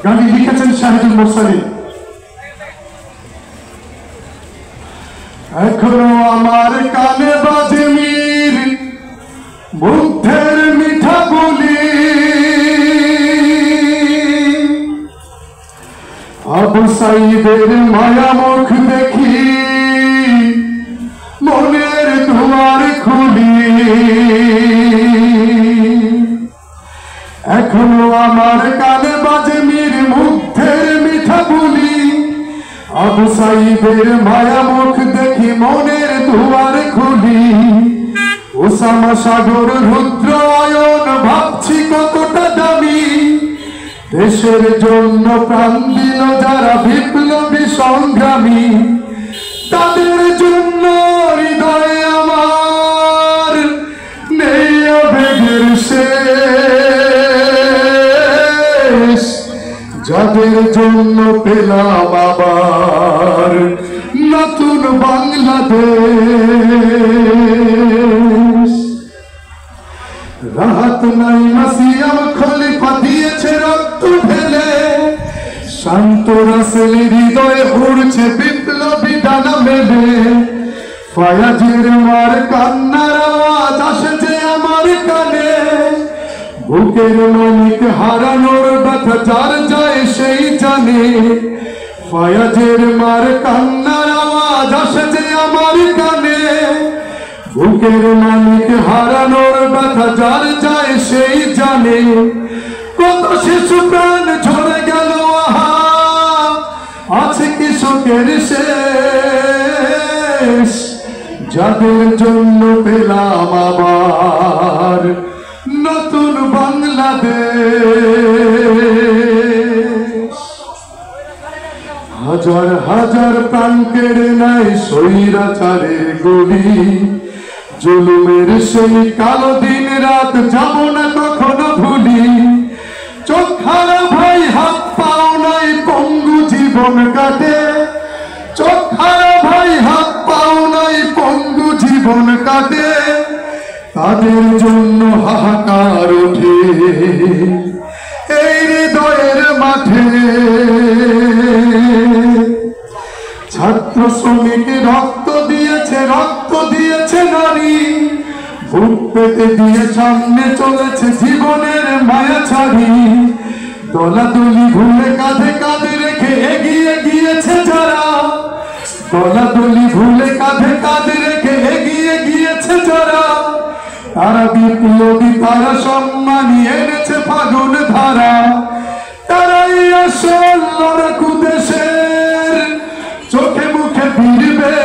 গানটি লিখেছেন শাহিদুল মুরসালিন। এখনো আমার কানে বাজে মীর মুগ্ধের মিঠা বলি, আবু সাইদের মায়া মুখ দেখি মনের দুয়ার খুলি। এখনো আমার কানে বাজে মীর মুগ্ধের মিঠা বলি, আবু সাইদের মায়া মুখ দেখি মনের দুয়ার খুলি। ওসামা সাগর রুদ্র আয়ন ভাবছি কতটা দামি, দেশের জন্য প্রাণ দিল যারা বিপ্লবী সংগ্রামী, তাদের জন্য হৃদয়ে আমার নেই আবেগের শেষ। যাদের জন্য পেলাম আবার নতুন বাংলাদেশ। রাহাত নাই মাসিয়াম খলিফা দিয়েছে রক্ত ঢেলে, শান্ত রাসেল হৃদয়ে উড়ছে বিপ্লবী ডানা মেলে। ফায়াজের মার কান্নার আওয়াজ আসে যে আমার কানে, বুকের মানিক হারানোর ব্যথা যার যায় সেই জানে। ফায়াজের মার কান্নার আওয়াজ আসে যে আমার কানে, বুকের মানিক হারানোর ব্যথা যার যায় সেই জানে। কত শিশু প্রাণ ঝরে গেল আহা, আছে কি শোকের শেষ। যাদের জন্য পেলাম আবার নতুন বাংলাদেশ। হাজার হাজার প্রাণ কেড়ে নেয় স্বৈরাচারের গুলি, জুলুমের সেই কালো দিন রাত যাব না কখনো ভুলি। চোখ হারা ভাই হাত পাও নাই পঙ্গু জীবন কাটে, চোখ হারা ভাই হাত পাও নাই পঙ্গু জীবন কাটে। তাদের জন্য হাহাকার ওঠে এই হৃদয়ের মাঠে। ছাত্র শ্রমিক রক্ত দিয়েছে নারী, বুক পেতে দিয়ে সামনে চলেছে জীবনের মায়া ছাড়ি। দলাদলি ভুলে কাঁধে কাঁধে রেখে এগিয়ে গিয়েছে যারা, দলাদলি ভুলে কাঁধে কাঁধে রেখে এগিয়ে গিয়েছে যারা। তারা বিপ্লবী, তারা সম্মানী এনেছে ফাগুন ধারা। তারাই আসল লড়াকু দেশের চোখে মুখে ফিরবে,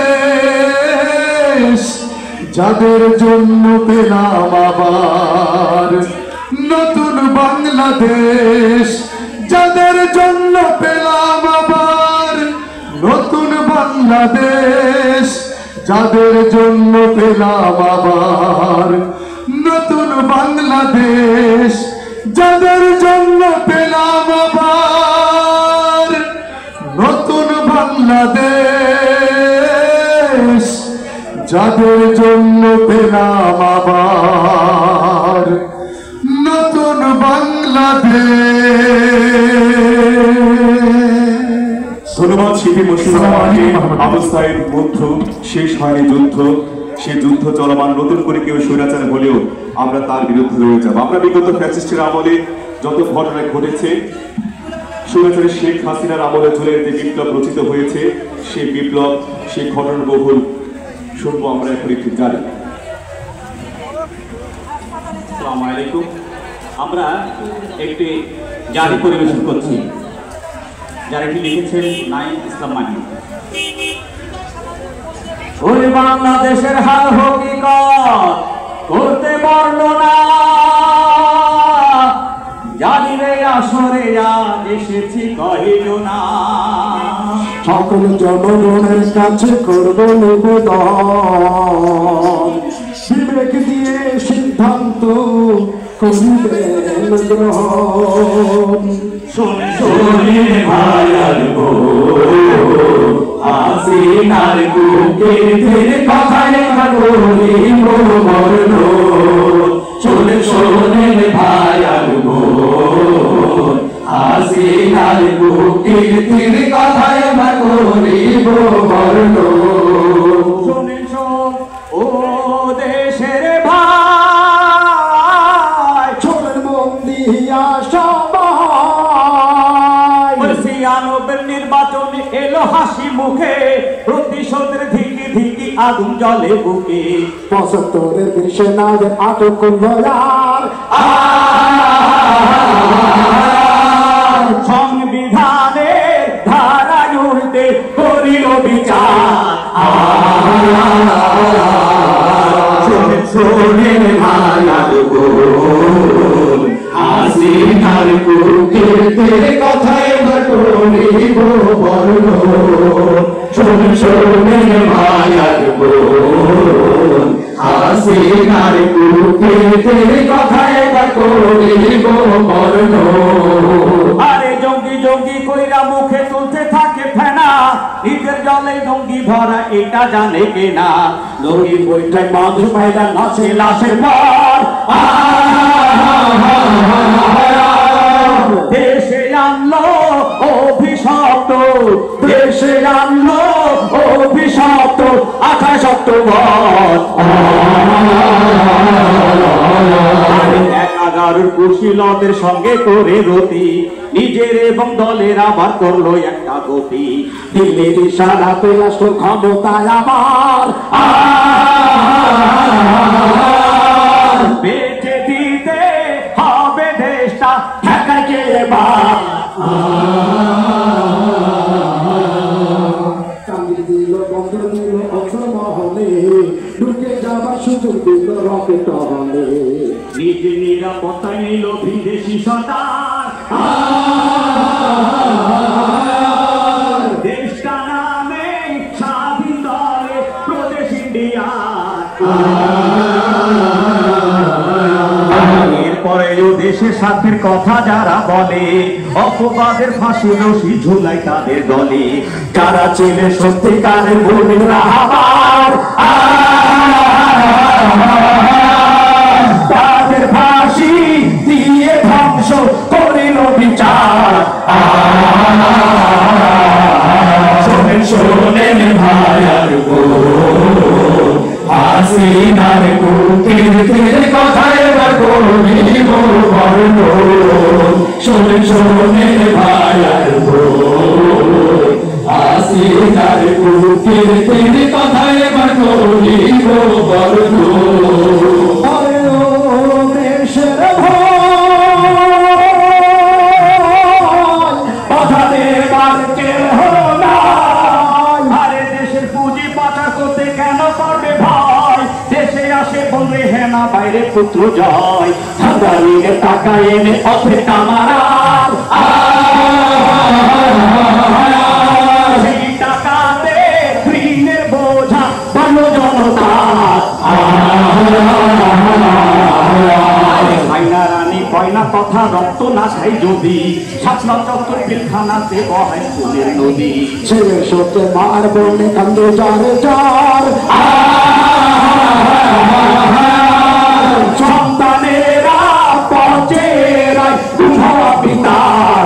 যাদের জন্য পেলাম আবার নতুন বাংলাদেশ। যাদের জন্য পেলাম আবার নতুন বাংলাদেশ, যাদের জন্য পেলাম আবার নতুন বাংলাদেশ, যাদের জন্য পেলাম আবার নতুন বাংলাদেশ, যাদের জন্য পেলাম আবার নতুন বাংলাদেশ। ধন্যবাদ শিল্পী মুশফিকুর। আবু সাইদ যুদ্ধ শেষ হয়নি, যুদ্ধ সে যুদ্ধ চলমান। নতুন করে কেউ স্বৈরাচার হলেও আমরা তার বিরুদ্ধে লড়ে যাব। আমরা বিগত ফ্যাসিস্টের আমলে যত ঘটনা ঘটেছে, স্বৈরাচারী শেখ হাসিনার আমলে চলে যে বিপ্লব রচিত হয়েছে, সেই বিপ্লব সেই ঘটনার বহুল শুনবো আমরা এখন একটু জানি। আসসালামু আলাইকুম। আমরা একটি গান পরিবেশন করছি, যারা এটি লিখেছেন নাঈম ইসলাম মানি। ওই বাংলাদেশের হাল হকিকত করতে বর্ণনা, জানি রে আসরে আজ এসেছি কহিল না। সকল জনগণের কাছে করব নিবেদন, বিবেক দিয়ে সিদ্ধান্ত করিবেন গ্রহণ। শোনে শোনে ভাইয়ার গো, হাসিনার বুকে ধীরে কথায় বলি বর্ণ। শোনে শোনে ভাইয়ার গো, হাসিনার কীর্তির কথায় আমরা করিব বর্ণ। শুনেন শোন ও দেশের ভাই, চোরের বন্দিয়া সবাই 96 নির্বাচনে এলো হাসি মুখে, প্রতিশোধের ধিকি ধিকি আগুন জ্বলে বুকে। 75-এর দেশে নাদের আটক করলো আর সংবিধানের ধারায় উঠতে করিল বিচার। শোনেন ভাইয়ার বোন, হাসিনার কীর্তির কথায় আমরা করিব বর্ণ। শোনেন ভাইয়ার বোন, হাসিনার কীর্তির কথায় আমরা করিব বর্ণ। আরে জঙ্গি জঙ্গি কইরা মুখে তুলতে থাকে ফেনা, নিজের জলে জঙ্গি ভরা এটা জানে কেনা। জঙ্গি বইটাই মানুষ পায়রা নাচে লাশের পর। দেশে আনলো অভিশপ্ত, দেশে আনলো অভিশপ্ত 28 অক্টোবর। 11 কুশীলদের সঙ্গে করে রতি, নিজের এবং দলের আবার করলো একটা গতি। দিল্লির ইশারাতে আসলো ক্ষমতায় আবার। বেঁচে দিতে হবে দেশটা, ঢাকায় কে এবার। কান্দি দিল বন্ধ দিল অগ্রমহলে, ঢুকে যাবার সুযোগ দিল রকেট হলে। নিজের নিরাপত্তায় নিল বিদেশি সরকার, দেশটা নামে স্বাধীন দলে প্রদেশ ইন্ডিয়া। এরপরেও দেশের স্বার্থের কথা যারা বলে, অপবাদের ফাঁসি রশি ঝুলাই তাদের দলে। যারা ছেলে সত্যিকারের ভূমির রাহাবার, তাদের ফাঁসি দিয়ে ধ্বংস করিল বিচার। শোনেন ভাইয়ার বোন, হাসিনার কীর্তির কথায় এবার করিব বর্ণ। শোনেন ভাইয়ার বোন, হাসিনার কীর্তির কথায় এবার করিব বর্ণ। দেশের কথা দেবার কেহ নাই। আরে দেশের পুঁজি পাচার করতে কেন করবে ভয়, দেশে আসে বলবে হেনা বাইরে পুত্র জয়। ভাঙালির টাকা এনে অথে তামার, সেই টাকাতে ঋণের বোঝা বানো জনতা। আইনা রানী কয়না কথা রক্ত না খাই যদি, শাসনা চত্বর পিলখানাতে বহাই ফুলের নদী। ছেলে সত্যে মার বনে কান্দে যারে যার, সন্তানেরা পচেরাই দুধা পিতার।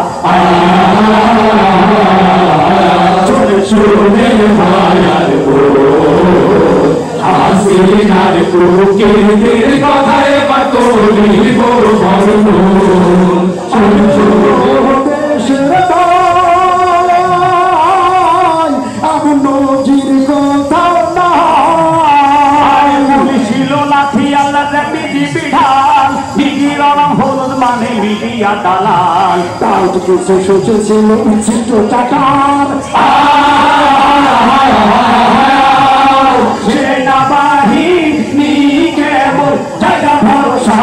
শোনেন ভাইয়ার বোন, হাসিনার কীর্তির কথায় এবার করিব বর্ণ। দেশের ভাই, এমন নজির কোথাও নাই। ছিল লাঠি আল্লাহ বিজিবি ঢাল, বিজির রং হলুদ মানে মিডিয়া দালাল। তাও তো কিছু সোচেছিল উচ্ছিষ্ট টাকার। সেনাবাহিনী কেবল জায়গা ভরসা।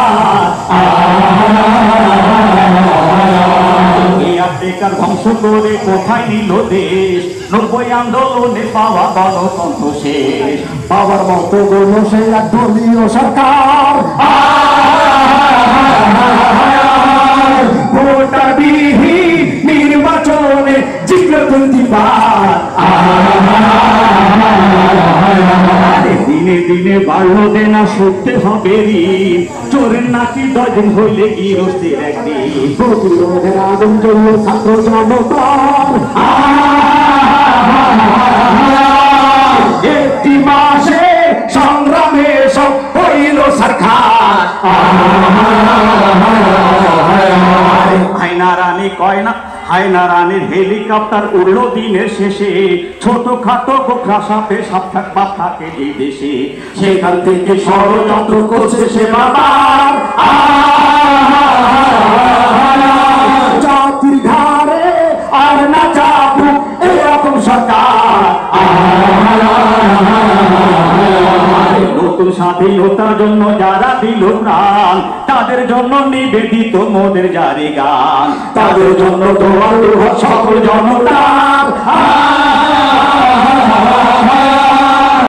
আফ্রিকার ধ্বংস করে কোথায় নিল দেশ, 90 আন্দোলনে পাওয়া গণতন্ত্র শেষ। বাবার মতো গণ সেই এক দলীয় সরকার। ভোটারবিহীন নির্বাচনে জিতল 20 বার। দিনে দিনে বাড়লো দেনা সত্যি হবে ঋণ চোরের নাকি ডজন হইলে গৃহস্থের একদিন প্রতিরোধের আগুন জ্বলল ছাত্র জনতার একটি মাসে সংগ্রামে সব হইল সরকার হায়না রানী কয়না হায়না রানীর হেলিকপ্টার উড়লো দিনের শেষে ছোটখাটো গোখরা সাপে সাপ থাক বাপ থাকে এই দেশে সেখান থেকে ষড়যন্ত্র করছে সে বাবার জাতির ঘাড়ে আর না চাপুক এরকম সরকার নতুন স্বাধীনতার জন্য যারা দিল প্রাণ তাদের জন্য নিবেদিত মোদের জারি গান তাদের জন্য দোয়া সকল জনতার